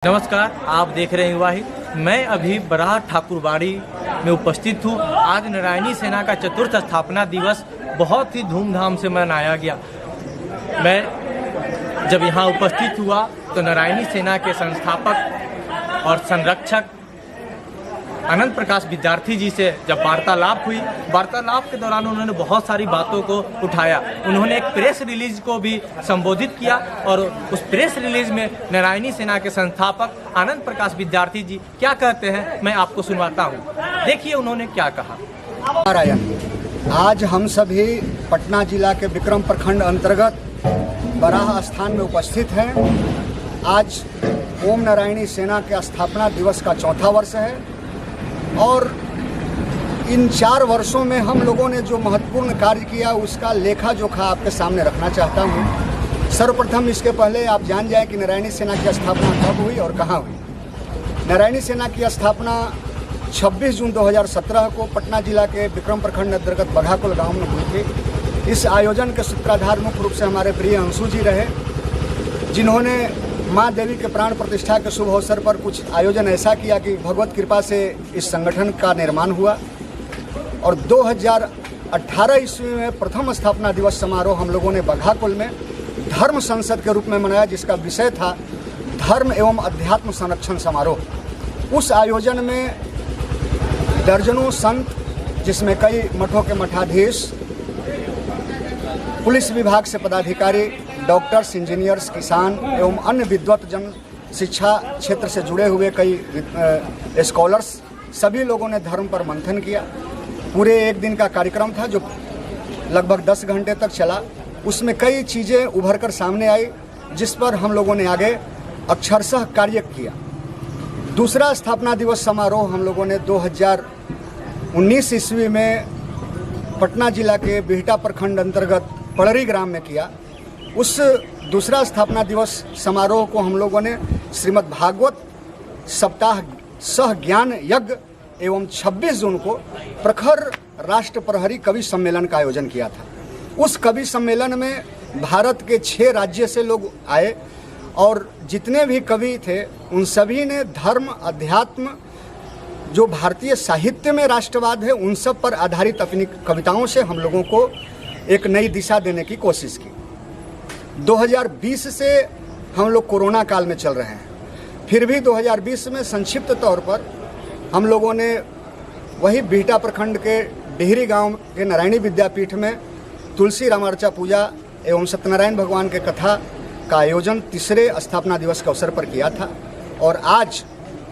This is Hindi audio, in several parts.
नमस्कार, आप देख रहे हैं युवा हित। मैं अभी बराह ठाकुरबाड़ी में उपस्थित हूँ। आज नारायणी सेना का चतुर्थ स्थापना दिवस बहुत ही धूमधाम से मनाया गया। मैं जब यहाँ उपस्थित हुआ तो नारायणी सेना के संस्थापक और संरक्षक अनंत प्रकाश विद्यार्थी जी से जब वार्तालाप हुई, वार्तालाप के दौरान उन्होंने बहुत सारी बातों को उठाया। उन्होंने एक प्रेस रिलीज को भी संबोधित किया और उस प्रेस रिलीज में नारायणी सेना के संस्थापक अनंत प्रकाश विद्यार्थी जी क्या कहते हैं मैं आपको सुनवाता हूँ। देखिए उन्होंने क्या कहा। आज हम सभी पटना जिला के विक्रम प्रखंड अंतर्गत बराह स्थान में उपस्थित हैं। आज ओम नारायणी सेना के स्थापना दिवस का चौथा वर्ष है और इन 4 वर्षों में हम लोगों ने जो महत्वपूर्ण कार्य किया उसका लेखा जोखा आपके सामने रखना चाहता हूँ। सर्वप्रथम इसके पहले आप जान जाएं कि नारायणी सेना की स्थापना कब हुई और कहाँ हुई। नारायणी सेना की स्थापना 26 जून 2017 को पटना जिला के विक्रम प्रखंड अंतर्गत बघाकुल गांव में हुई थी। इस आयोजन के सूत्रधार मुख्य रूप से हमारे प्रिय अंशु जी रहे, जिन्होंने माँ देवी के प्राण प्रतिष्ठा के शुभ अवसर पर कुछ आयोजन ऐसा किया कि भगवत कृपा से इस संगठन का निर्माण हुआ। और 2018 ईस्वी में प्रथम स्थापना दिवस समारोह हम लोगों ने बघाकुल में धर्म संसद के रूप में मनाया, जिसका विषय था धर्म एवं अध्यात्म संरक्षण समारोह। उस आयोजन में दर्जनों संत, जिसमें कई मठों के मठाधीश, पुलिस विभाग से पदाधिकारी, डॉक्टर्स, इंजीनियर्स, किसान एवं अन्य विद्वत जन, शिक्षा क्षेत्र से जुड़े हुए कई स्कॉलर्स, सभी लोगों ने धर्म पर मंथन किया। पूरे एक दिन का कार्यक्रम था जो लगभग 10 घंटे तक चला। उसमें कई चीज़ें उभर कर सामने आई जिस पर हम लोगों ने आगे अक्षरशः कार्य किया। दूसरा स्थापना दिवस समारोह हम लोगों ने 2019 ईस्वी में पटना जिला के बिहटा प्रखंड अंतर्गत पड़री ग्राम में किया। उस दूसरा स्थापना दिवस समारोह को हम लोगों ने श्रीमद् भागवत सप्ताह सह ज्ञान यज्ञ एवं 26 जून को प्रखर राष्ट्र प्रहरी कवि सम्मेलन का आयोजन किया था। उस कवि सम्मेलन में भारत के 6 राज्य से लोग आए और जितने भी कवि थे उन सभी ने धर्म, अध्यात्म, जो भारतीय साहित्य में राष्ट्रवाद है, उन सब पर आधारित अपनी कविताओं से हम लोगों को एक नई दिशा देने की कोशिश की। 2020 से हम लोग कोरोना काल में चल रहे हैं, फिर भी 2020 में संक्षिप्त तौर पर हम लोगों ने वही बिहटा प्रखंड के डिहरी गांव के नारायणी विद्यापीठ में तुलसी रामार्चा पूजा एवं सत्यनारायण भगवान के कथा का आयोजन तीसरे स्थापना दिवस के अवसर पर किया था। और आज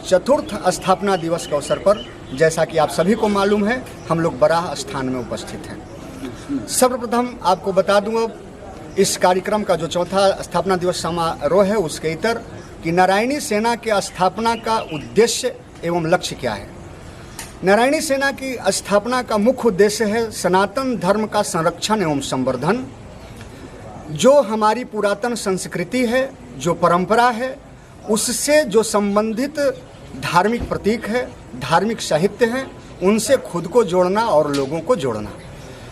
चतुर्थ स्थापना दिवस के अवसर पर, जैसा कि आप सभी को मालूम है, हम लोग बराह स्थान में उपस्थित हैं। सर्वप्रथम आपको बता दूं इस कार्यक्रम का जो चौथा स्थापना दिवस समारोह है उसके इतर कि नारायणी सेना के स्थापना का उद्देश्य एवं लक्ष्य क्या है। नारायणी सेना की स्थापना का मुख्य उद्देश्य है सनातन धर्म का संरक्षण एवं संवर्धन। जो हमारी पुरातन संस्कृति है, जो परंपरा है, उससे जो संबंधित धार्मिक प्रतीक है, धार्मिक साहित्य है, उनसे खुद को जोड़ना और लोगों को जोड़ना।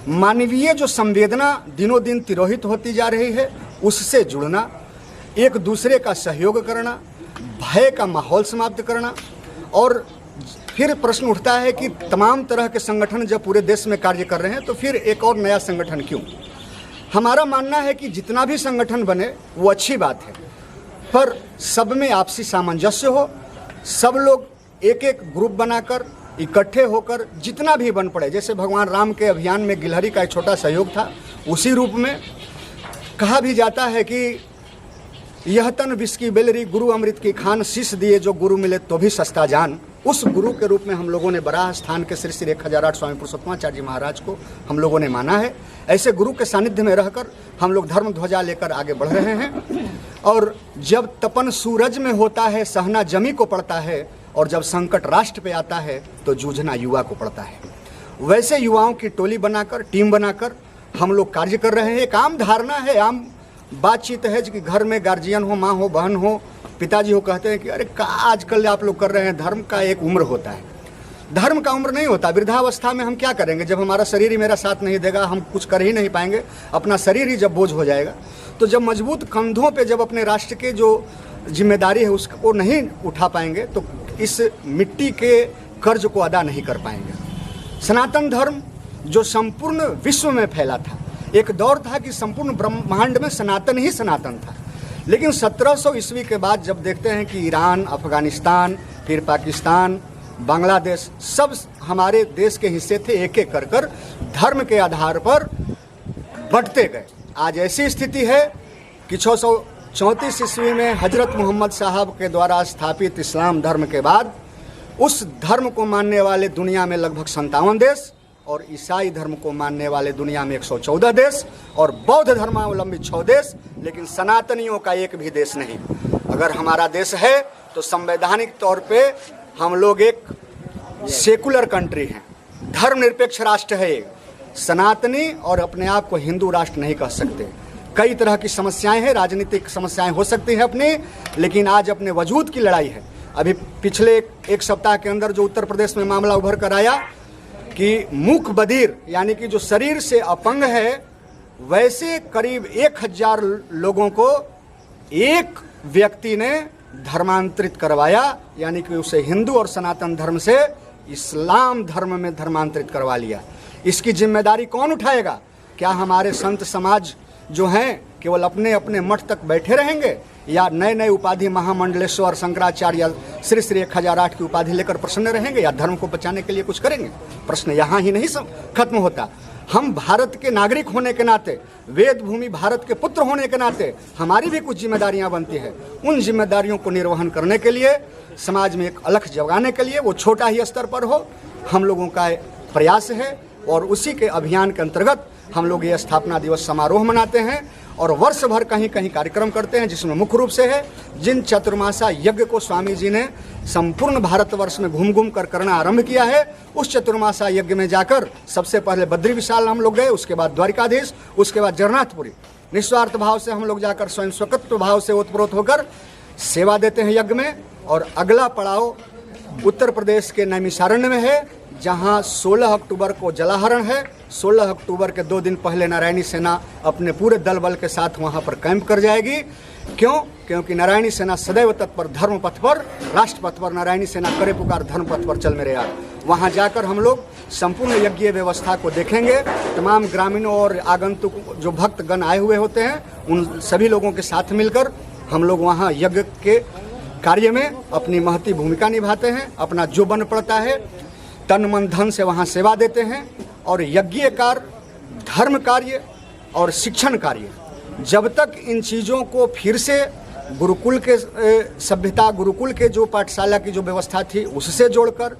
मानवीय जो संवेदना दिनों दिन तिरोहित होती जा रही है उससे जुड़ना, एक दूसरे का सहयोग करना, भय का माहौल समाप्त करना। और फिर प्रश्न उठता है कि तमाम तरह के संगठन जब पूरे देश में कार्य कर रहे हैं तो फिर एक और नया संगठन क्यों। हमारा मानना है कि जितना भी संगठन बने वो अच्छी बात है, पर सब में आपसी सामंजस्य हो, सब लोग एक एक ग्रुप बनाकर इकट्ठे होकर जितना भी बन पड़े। जैसे भगवान राम के अभियान में गिलहरी का एक छोटा सहयोग था, उसी रूप में कहा भी जाता है कि यह तन विष की बेलरी, गुरु अमृत की खान, शिष्य दिए जो गुरु मिले तो भी सस्ता जान। उस गुरु के रूप में हम लोगों ने बराह स्थान के श्री श्री 1008 स्वामी पुरुषोत्तमाचार्य जी महाराज को हम लोगों ने माना है। ऐसे गुरु के सानिध्य में रहकर हम लोग धर्म ध्वजा लेकर आगे बढ़ रहे हैं। और जब तपन सूरज में होता है, सहना जमी को पड़ता है, और जब संकट राष्ट्र पे आता है तो जूझना युवा को पड़ता है। वैसे युवाओं की टोली बनाकर, टीम बनाकर हम लोग कार्य कर रहे हैं। एक आम धारणा है, आम बातचीत है कि घर में गार्जियन हो, माँ हो, बहन हो, पिताजी हो, कहते हैं कि अरे का आजकल आप लोग कर रहे हैं। धर्म का एक उम्र होता है, धर्म का उम्र नहीं होता। वृद्धावस्था में हम क्या करेंगे जब हमारा शरीर ही मेरा साथ नहीं देगा, हम कुछ कर ही नहीं पाएंगे, अपना शरीर ही जब बोझ हो जाएगा। तो जब मजबूत कंधों पे जब अपने राष्ट्र के जो जिम्मेदारी है उसको नहीं उठा पाएंगे तो इस मिट्टी के कर्ज को अदा नहीं कर पाएंगे। सनातन धर्म जो संपूर्ण विश्व में फैला था, एक दौर था कि संपूर्ण ब्रह्मांड में सनातन ही सनातन था, लेकिन 1700 ईस्वी के बाद जब देखते हैं कि ईरान, अफगानिस्तान, फिर पाकिस्तान, बांग्लादेश सब हमारे देश के हिस्से थे, एक एक कर कर धर्म के आधार पर बंटते गए। आज ऐसी स्थिति है कि 634 ईस्वी में हजरत मोहम्मद साहब के द्वारा स्थापित इस्लाम धर्म के बाद उस धर्म को मानने वाले दुनिया में लगभग 57 देश और ईसाई धर्म को मानने वाले दुनिया में 114 देश और बौद्ध धर्मावलंबी 6 देश, लेकिन सनातनियों का एक भी देश नहीं। अगर हमारा देश है तो संवैधानिक तौर पे हम लोग एक सेकुलर कंट्री हैं, धर्मनिरपेक्ष राष्ट्र है एक। सनातनी और अपने आप को हिंदू राष्ट्र नहीं कह सकते। कई तरह की समस्याएं हैं, राजनीतिक समस्याएं हो सकती हैं अपनी, लेकिन आज अपने वजूद की लड़ाई है। अभी पिछले एक सप्ताह के अंदर जो उत्तर प्रदेश में मामला उभर कर आया कि मूक बधिर यानी कि जो शरीर से अपंग है वैसे करीब 1000 लोगों को एक व्यक्ति ने धर्मांतरित करवाया, यानी कि उसे हिंदू और सनातन धर्म से इस्लाम धर्म में धर्मांतरित करवा लिया। इसकी जिम्मेदारी कौन उठाएगा? क्या हमारे संत समाज जो हैं केवल अपने अपने मठ तक बैठे रहेंगे या नए नए उपाधि महामंडलेश्वर, शंकराचार्य या श्री श्री 1008 की उपाधि लेकर प्रसन्न रहेंगे या धर्म को बचाने के लिए कुछ करेंगे? प्रश्न यहाँ ही नहीं खत्म होता। हम भारत के नागरिक होने के नाते, वेद भूमि भारत के पुत्र होने के नाते हमारी भी कुछ जिम्मेदारियां बनती है। उन जिम्मेदारियों को निर्वहन करने के लिए, समाज में एक अलख जगाने के लिए, वो छोटा ही स्तर पर हो, हम लोगों का प्रयास है और उसी के अभियान के अंतर्गत हम लोग ये स्थापना दिवस समारोह मनाते हैं और वर्ष भर कहीं कहीं कार्यक्रम करते हैं, जिसमें मुख्य रूप से है जिन चतुर्मासा यज्ञ को स्वामी जी ने संपूर्ण भारतवर्ष में घूम घूम कर करना आरंभ किया है। उस चतुर्मासा यज्ञ में जाकर सबसे पहले बद्री विशाल हम लोग गए, उसके बाद द्वारिकाधीश, उसके बाद जगन्नाथपुरी। निस्वार्थ भाव से हम लोग जाकर स्वयं स्वकत्व भाव से ओतप्रोत होकर सेवा देते हैं यज्ञ में। और अगला पड़ाव उत्तर प्रदेश के नैमिषारण्य में है, जहां 16 अक्टूबर को जलाहरण है। 16 अक्टूबर के 2 दिन पहले नारायणी सेना अपने पूरे दल बल के साथ वहां पर कैंप कर जाएगी। क्यों? क्योंकि नारायणी सेना सदैव तत्पर धर्म पथ पर, राष्ट्र पथ पर नारायणी सेना करे पुकार धर्म पथ पर चल मेरे यार। वहां जाकर हम लोग संपूर्ण यज्ञीय व्यवस्था को देखेंगे। तमाम ग्रामीणों और आगंतुक जो भक्तगण आए हुए होते हैं उन सभी लोगों के साथ मिलकर हम लोग वहाँ यज्ञ के कार्य में अपनी महती भूमिका निभाते हैं। अपना जो बन पड़ता है तन मन धन से वहाँ सेवा देते हैं। और यज्ञीय कार्य, धर्म कार्य और शिक्षण कार्य, जब तक इन चीज़ों को फिर से गुरुकुल के सभ्यता, गुरुकुल के जो पाठशाला की जो व्यवस्था थी उससे जोड़कर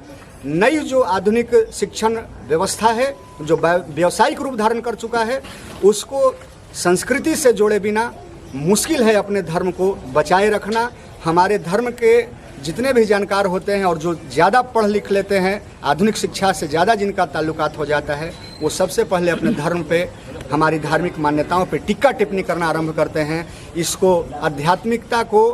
नई जो आधुनिक शिक्षण व्यवस्था है जो व्यावसायिक रूप धारण कर चुका है, उसको संस्कृति से जोड़े बिना मुश्किल है अपने धर्म को बचाए रखना। हमारे धर्म के जितने भी जानकार होते हैं और जो ज़्यादा पढ़ लिख लेते हैं, आधुनिक शिक्षा से ज़्यादा जिनका ताल्लुकात हो जाता है, वो सबसे पहले अपने धर्म पे, हमारी धार्मिक मान्यताओं पे टिक्का टिप्पणी करना आरंभ करते हैं। इसको आध्यात्मिकता को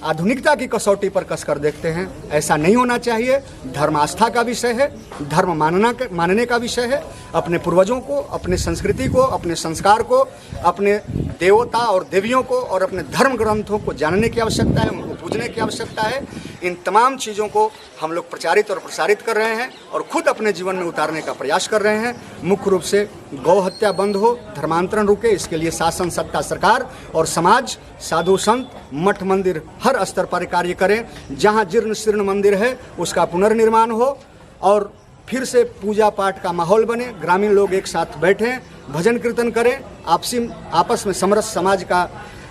आधुनिकता की कसौटी पर कसकर देखते हैं। ऐसा नहीं होना चाहिए। धर्म आस्था का विषय है, धर्म मानने का विषय है। अपने पूर्वजों को, अपने संस्कृति को, अपने संस्कार को, अपने देवता और देवियों को और अपने धर्म ग्रंथों को जानने की आवश्यकता है, उनको पूजने की आवश्यकता है। इन तमाम चीज़ों को हम लोग प्रचारित और प्रसारित कर रहे हैं और खुद अपने जीवन में उतारने का प्रयास कर रहे हैं। मुख्य रूप से गौ हत्या बंद हो, धर्मांतरण रुके, इसके लिए शासन, सत्ता, सरकार और समाज, साधु संत, मठ मंदिर हर स्तर पर कार्य करें। जहाँ जीर्ण शीर्ण मंदिर है उसका पुनर्निर्माण हो और फिर से पूजा पाठ का माहौल बने। ग्रामीण लोग एक साथ बैठें, भजन कीर्तन करें, आपस में समरस समाज का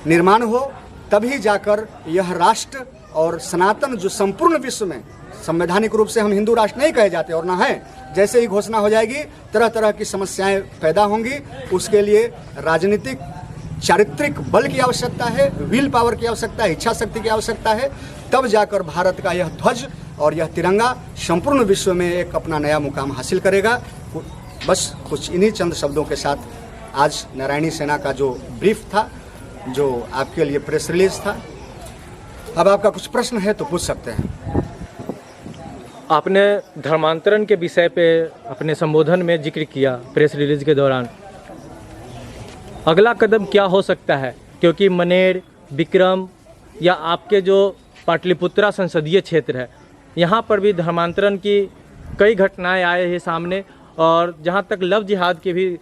निर्माण हो। तभी जाकर यह राष्ट्र और सनातन जो संपूर्ण विश्व में संवैधानिक रूप से हम हिंदू राष्ट्र नहीं कहे जाते और ना हैं, जैसे ही घोषणा हो जाएगी तरह तरह की समस्याएं पैदा होंगी। उसके लिए राजनीतिक चारित्रिक बल की आवश्यकता है, विल पावर की आवश्यकता है, इच्छा शक्ति की आवश्यकता है। तब जाकर भारत का यह ध्वज और यह तिरंगा संपूर्ण विश्व में एक अपना नया मुकाम हासिल करेगा। बस कुछ इन्हीं चंद शब्दों के साथ आज नारायणी सेना का जो ब्रीफ था, जो आपके लिए प्रेस रिलीज था, अब आपका कुछ प्रश्न है तो पूछ सकते हैं। आपने धर्मांतरण के विषय पे अपने संबोधन में जिक्र किया प्रेस रिलीज के दौरान। अगला कदम क्या हो सकता है? क्योंकि मनेर, विक्रम या आपके जो पाटलिपुत्रा संसदीय क्षेत्र है, यहाँ पर भी धर्मांतरण की कई घटनाएं आए हैं सामने, और जहाँ तक लव जिहाद के भी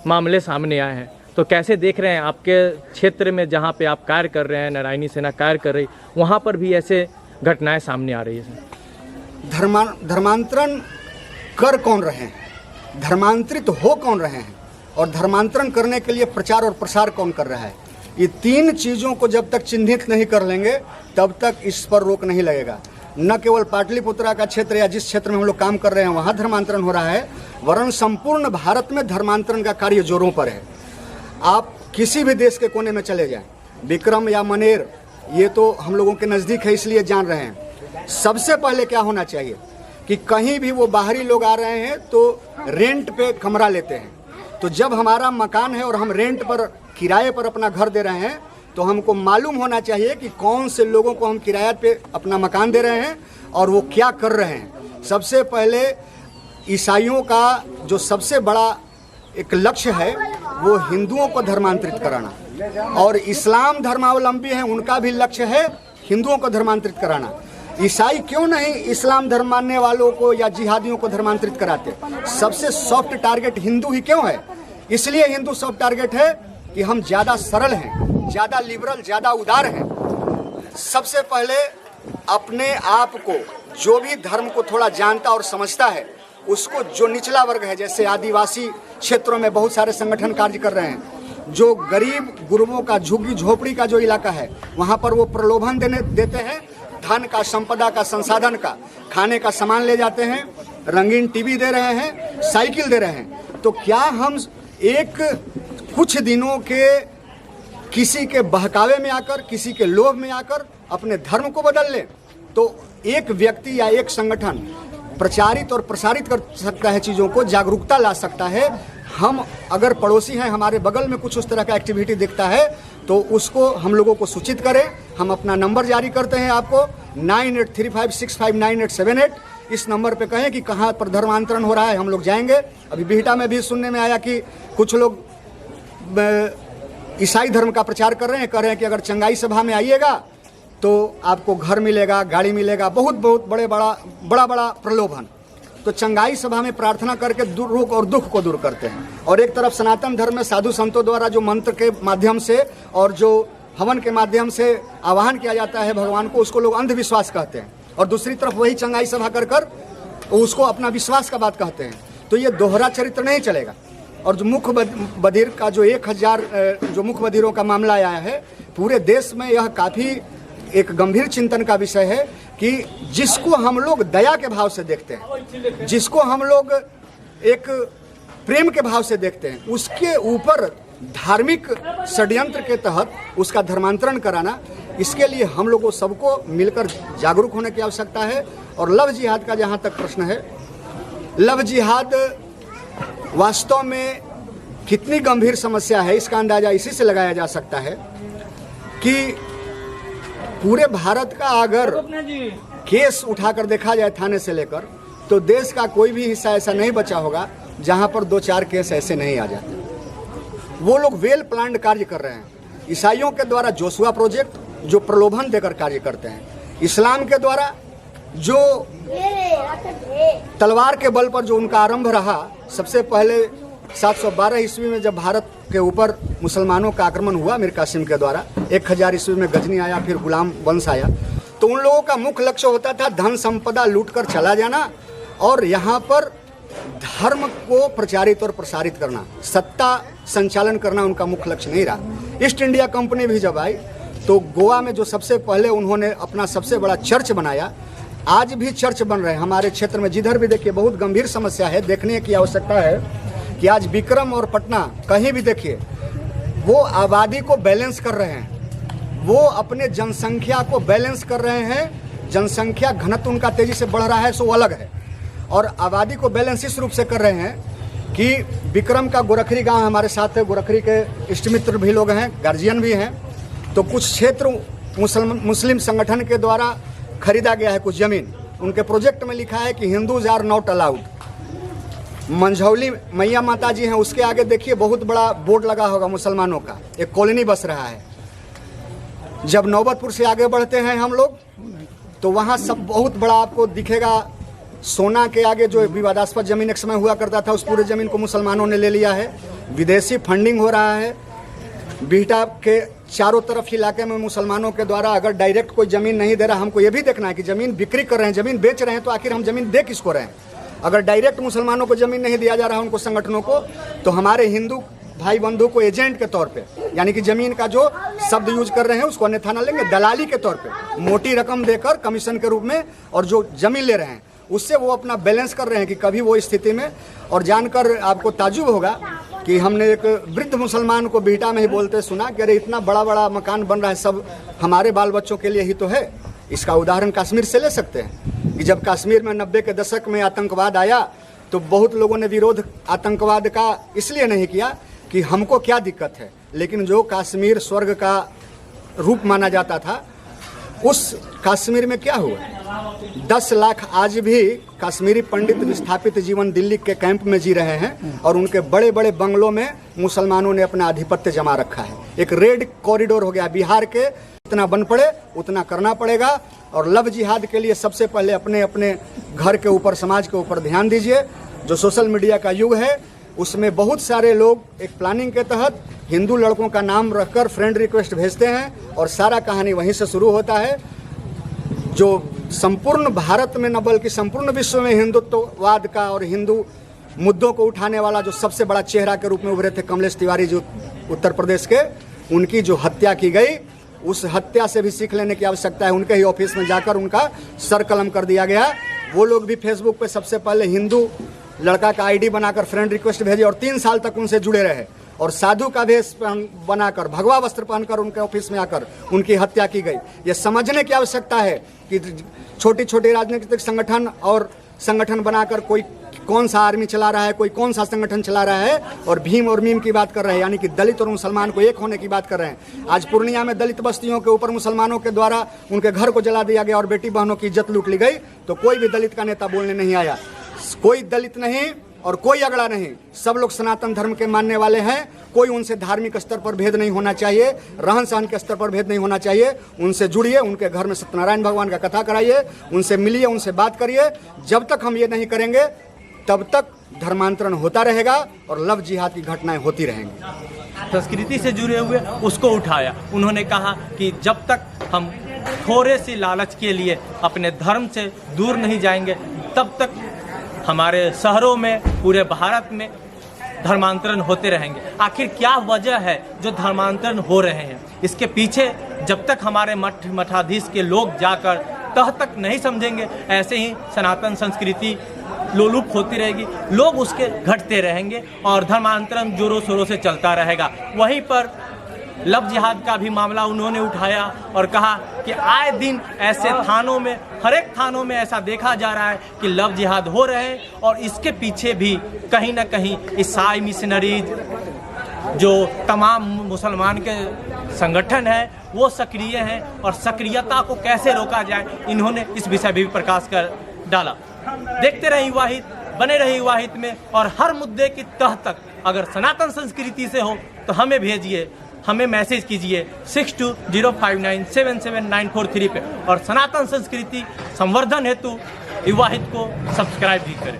मामले सामने आए हैं। तो कैसे देख रहे हैं आपके क्षेत्र में जहाँ पे आप कार्य कर रहे हैं, नारायणी सेना कार्य कर रही, वहाँ पर भी ऐसे घटनाएं सामने आ रही है? धर्मांतरण कर कौन रहे हैं, धर्मांतरित हो कौन रहे हैं, और धर्मांतरण करने के लिए प्रचार और प्रसार कौन कर रहा है, ये तीन चीज़ों को जब तक चिन्हित नहीं कर लेंगे तब तक इस पर रोक नहीं लगेगा। न केवल पाटलिपुत्रा का क्षेत्र या जिस क्षेत्र में हम लोग काम कर रहे हैं वहाँ धर्मांतरण हो रहा है, वरन संपूर्ण भारत में धर्मांतरण का कार्य जोरों पर है। आप किसी भी देश के कोने में चले जाएं, विक्रम या मनेर ये तो हम लोगों के नज़दीक है इसलिए जान रहे हैं। सबसे पहले क्या होना चाहिए कि कहीं भी वो बाहरी लोग आ रहे हैं तो रेंट पे कमरा लेते हैं। तो जब हमारा मकान है और हम रेंट पर, किराए पर अपना घर दे रहे हैं, तो हमको मालूम होना चाहिए कि कौन से लोगों को हम किराए पे अपना मकान दे रहे हैं और वो क्या कर रहे हैं। सबसे पहले ईसाइयों का जो सबसे बड़ा एक लक्ष्य है वो हिंदुओं को धर्मांतरित कराना, और इस्लाम धर्मावलंबी हैं उनका भी लक्ष्य है हिंदुओं को धर्मांतरित कराना। ईसाई क्यों नहीं इस्लाम धर्म मानने वालों को या जिहादियों को धर्मांतरित कराते? सबसे सॉफ्ट टारगेट हिंदू ही क्यों है? इसलिए हिंदू सॉफ्ट टारगेट है कि हम ज़्यादा सरल हैं, ज़्यादा लिबरल, ज़्यादा उदार हैं। सबसे पहले अपने आप को, जो भी धर्म को थोड़ा जानता और समझता है, उसको, जो निचला वर्ग है, जैसे आदिवासी क्षेत्रों में बहुत सारे संगठन कार्य कर रहे हैं, जो गरीब गुरबों का, झुग्गी झोपड़ी का जो इलाका है, वहाँ पर वो प्रलोभन देते हैं, धन का, संपदा का, संसाधन का, खाने का सामान ले जाते हैं, रंगीन टीवी दे रहे हैं, साइकिल दे रहे हैं। तो क्या हम एक कुछ दिनों के किसी के बहकावे में आकर, किसी के लोभ में आकर अपने धर्म को बदल लें? तो एक व्यक्ति या एक संगठन प्रचारित और प्रसारित कर सकता है, चीज़ों को जागरूकता ला सकता है। हम अगर पड़ोसी हैं, हमारे बगल में कुछ उस तरह का एक्टिविटी दिखता है तो उसको हम लोगों को सूचित करें। हम अपना नंबर जारी करते हैं आपको, 9835659878। इस नंबर पे कहें कि कहाँ पर धर्मांतरण हो रहा है, हम लोग जाएंगे। अभी बिहटा में भी सुनने में आया कि कुछ लोग ईसाई धर्म का प्रचार कर रहे हैं, कह रहे हैं कि अगर चंगाई सभा में आइएगा तो आपको घर मिलेगा, गाड़ी मिलेगा, बहुत बड़ा प्रलोभन। तो चंगाई सभा में प्रार्थना करके रोग और दुख को दूर करते हैं। और एक तरफ सनातन धर्म में साधु संतों द्वारा जो मंत्र के माध्यम से और जो हवन के माध्यम से आवाहन किया जाता है भगवान को, उसको लोग अंधविश्वास कहते हैं, और दूसरी तरफ वही चंगाई सभा कर उसको अपना विश्वास का बात कहते हैं। तो ये दोहरा चरित्र नहीं चलेगा। और जो मुख्य बधिर का जो 1000 जो मुख्य बधिरों का मामला आया है, पूरे देश में यह काफ़ी एक गंभीर चिंतन का विषय है कि जिसको हम लोग दया के भाव से देखते हैं, जिसको हम लोग एक प्रेम के भाव से देखते हैं, उसके ऊपर धार्मिक षड्यंत्र के तहत उसका धर्मांतरण कराना, इसके लिए हम लोगों सबको मिलकर जागरूक होने की आवश्यकता है। और लव जिहाद का जहाँ तक प्रश्न है, लव जिहाद वास्तव में कितनी गंभीर समस्या है, इसका अंदाज़ा इसी से लगाया जा सकता है कि पूरे भारत का अगर केस उठाकर देखा जाए थाने से लेकर, तो देश का कोई भी हिस्सा ऐसा नहीं बचा होगा जहां पर 2-4 केस ऐसे नहीं आ जाते। वो लोग वेल प्लान्ड कार्य कर रहे हैं। ईसाइयों के द्वारा जोशुआ प्रोजेक्ट, जो प्रलोभन देकर कार्य करते हैं, इस्लाम के द्वारा जो तलवार के बल पर जो उनका आरंभ रहा, सबसे पहले 712 ईस्वी में जब भारत के ऊपर मुसलमानों का आक्रमण हुआ मीर कासिम के द्वारा, 1000 ईस्वी में गजनी आया, फिर गुलाम वंश आया, तो उन लोगों का मुख्य लक्ष्य होता था धन संपदा लूटकर चला जाना और यहाँ पर धर्म को प्रचारित और प्रसारित करना, सत्ता संचालन करना उनका मुख्य लक्ष्य नहीं रहा। ईस्ट इंडिया कंपनी भी जब आई तो गोवा में जो सबसे पहले उन्होंने अपना सबसे बड़ा चर्च बनाया, आज भी चर्च बन रहे हैं हमारे क्षेत्र में। जिधर भी देखिए बहुत गंभीर समस्या है, देखने की आवश्यकता है कि आज विक्रम और पटना कहीं भी देखिए वो आबादी को बैलेंस कर रहे हैं, वो अपने जनसंख्या को बैलेंस कर रहे हैं। जनसंख्या घनत्व उनका तेजी से बढ़ रहा है, सो अलग है, और आबादी को बैलेंस इस रूप से कर रहे हैं कि विक्रम का गोरखरी गांव हमारे साथ है, गोरखरी के इष्ट मित्र भी लोग हैं, गार्जियन भी हैं। तो कुछ क्षेत्र मुस्लिम संगठन के द्वारा खरीदा गया है, कुछ ज़मीन, उनके प्रोजेक्ट में लिखा है कि Hindus are not allowed. Manjhauli मैया माता जी हैं, उसके आगे देखिए बहुत बड़ा बोर्ड लगा होगा मुसलमानों का, एक कॉलोनी बस रहा है। जब नौबतपुर से आगे बढ़ते हैं हम लोग तो वहाँ सब बहुत बड़ा आपको दिखेगा। सोना के आगे जो विवादास्पद ज़मीन एक समय हुआ करता था, उस पूरे ज़मीन को मुसलमानों ने ले लिया है। विदेशी फंडिंग हो रहा है। बिहटा के चारों तरफ इलाके में मुसलमानों के द्वारा अगर डायरेक्ट कोई ज़मीन नहीं दे रहा, हमको ये भी देखना है कि ज़मीन बिक्री कर रहे हैं, ज़मीन बेच रहे हैं, तो आखिर हम ज़मीन दे किसको रहे हैं। अगर डायरेक्ट मुसलमानों को ज़मीन नहीं दिया जा रहा है, उनको संगठनों को, तो हमारे हिंदू भाई बंधु को एजेंट के तौर पे, यानी कि ज़मीन का जो शब्द यूज कर रहे हैं उसको अन्यथा न लेंगे, दलाली के तौर पे मोटी रकम देकर कमीशन के रूप में, और जो ज़मीन ले रहे हैं उससे वो अपना बैलेंस कर रहे हैं कि कभी वो स्थिति में। और जानकर आपको ताज्जुब होगा कि हमने एक वृद्ध मुसलमान को बिहटा में ही बोलते सुना कि अरे इतना बड़ा बड़ा मकान बन रहा है, सब हमारे बाल बच्चों के लिए ही तो है। इसका उदाहरण कश्मीर से ले सकते हैं कि जब कश्मीर में 90 के दशक में आतंकवाद आया तो बहुत लोगों ने विरोध आतंकवाद का इसलिए नहीं किया कि हमको क्या दिक्कत है, लेकिन जो कश्मीर स्वर्ग का रूप माना जाता था, उस कश्मीर में क्या हुआ। 10 लाख आज भी कश्मीरी पंडित विस्थापित जीवन दिल्ली के कैंप में जी रहे हैं और उनके बड़े बड़े बंगलों में मुसलमानों ने अपना आधिपत्य जमा रखा है। एक रेड कॉरिडोर हो गया बिहार के, जितना बन पड़े उतना करना पड़ेगा। और लव जिहाद के लिए सबसे पहले अपने अपने घर के ऊपर, समाज के ऊपर ध्यान दीजिए। जो सोशल मीडिया का युग है उसमें बहुत सारे लोग एक प्लानिंग के तहत हिंदू लड़कों का नाम रखकर फ्रेंड रिक्वेस्ट भेजते हैं और सारा कहानी वहीं से शुरू होता है। जो संपूर्ण भारत में न बल्कि संपूर्ण विश्व में हिंदुत्ववाद का और हिंदू मुद्दों को उठाने वाला जो सबसे बड़ा चेहरा के रूप में उभरे थे कमलेश तिवारी, जो उत्तर प्रदेश के, उनकी जो हत्या की गई, उस हत्या से भी सीख लेने की आवश्यकता है। उनके ही ऑफिस में जाकर उनका सर कलम कर दिया गया। वो लोग भी फेसबुक पे सबसे पहले हिंदू लड़का का आईडी बनाकर फ्रेंड रिक्वेस्ट भेजे और 3 साल तक उनसे जुड़े रहे और साधु का भेष बनाकर, भगवा वस्त्र पहनकर उनके ऑफिस में आकर उनकी हत्या की गई। ये समझने की आवश्यकता है कि छोटी छोटी राजनीतिक संगठन और संगठन बनाकर कोई कौन सा आर्मी चला रहा है, कोई कौन सा संगठन चला रहा है, और भीम और मीम की बात कर रहे हैं, यानी कि दलित और मुसलमान को एक होने की बात कर रहे हैं। आज पूर्णिया में दलित बस्तियों के ऊपर मुसलमानों के द्वारा उनके घर को जला दिया गया और बेटी बहनों की इज्जत लूट ली गई, तो कोई भी दलित का नेता बोलने नहीं आया। कोई दलित नहीं और कोई अगड़ा नहीं, सब लोग सनातन धर्म के मानने वाले हैं। कोई उनसे धार्मिक स्तर पर भेद नहीं होना चाहिए, रहन सहन के स्तर पर भेद नहीं होना चाहिए। उनसे जुड़िए, उनके घर में सत्यनारायण भगवान का कथा कराइए, उनसे मिलिए, उनसे बात करिए। जब तक हम ये नहीं करेंगे तब तक धर्मांतरण होता रहेगा और लव जिहाद की घटनाएं होती रहेंगी। संस्कृति से जुड़े हुए उसको उठाया। उन्होंने कहा कि जब तक हम थोड़े सी लालच के लिए अपने धर्म से दूर नहीं जाएंगे, तब तक हमारे शहरों में, पूरे भारत में धर्मांतरण होते रहेंगे। आखिर क्या वजह है जो धर्मांतरण हो रहे हैं? इसके पीछे जब तक हमारे मठाधीश के लोग जाकर तह तक नहीं समझेंगे, ऐसे ही सनातन संस्कृति लोलुप होती रहेगी, लोग उसके घटते रहेंगे और धर्मांतरण जोरों शोरों से चलता रहेगा। वहीं पर लव जिहाद का भी मामला उन्होंने उठाया और कहा कि आए दिन ऐसे थानों में, हर एक थानों में ऐसा देखा जा रहा है कि लव जिहाद हो रहे हैं और इसके पीछे भी कहीं ना कहीं ईसाई मिशनरीज, जो तमाम मुसलमान के संगठन है, वो सक्रिय हैं और सक्रियता को कैसे रोका जाए, इन्होंने इस विषय भी प्रकाश कर डाला। देखते रहे युवा हित, बने रहे युवा हित में, और हर मुद्दे की तह तक अगर सनातन संस्कृति से हो तो हमें भेजिए, हमें मैसेज कीजिए 6205977943 पे, और सनातन संस्कृति संवर्धन हेतु युवा हित को सब्सक्राइब भी करें।